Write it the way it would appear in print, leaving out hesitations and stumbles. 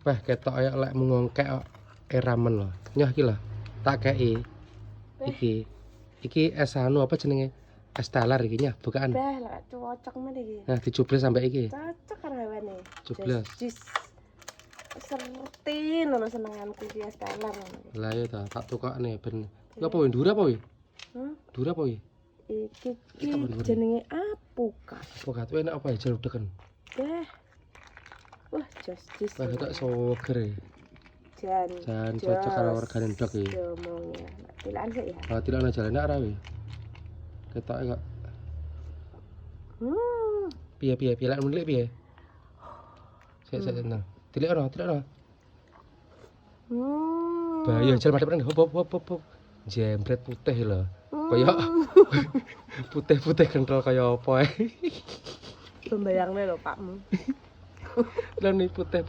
Wah, ketok kaya lek mungongkek kok ramen lho. Nyah iki lho. Tak kei. Iki es anu apa jenenge? Es talar iki nyah, bukaan. Beh, lek cocok men iki. Nah, dijublis sampai iki. Cocok karo hewane. Jublas. Jus. Serti ngono senenganku iki es talar. Lah ya ta, tak tukokne ben. Iki apa wae ndura apa wae? Ndura apa wae? Iki jenenge apukat. Apokat enak apa ya jerudeken? Beh. Wah, jus. Wah, ketok seger e. Jan cocok karo regane ndok iki. Ngomongnya. Tilaan sik ya. Ah, tidak ana jalane ora we. Ketoke kok. Piye lek mulik piye? Sik tenang. Tilik ora. Bahaya jel madhep hop. Jembret putih lho. Kaya putih kental kaya apa ae. Pembayangne lho, Pakmu. Lah ni putih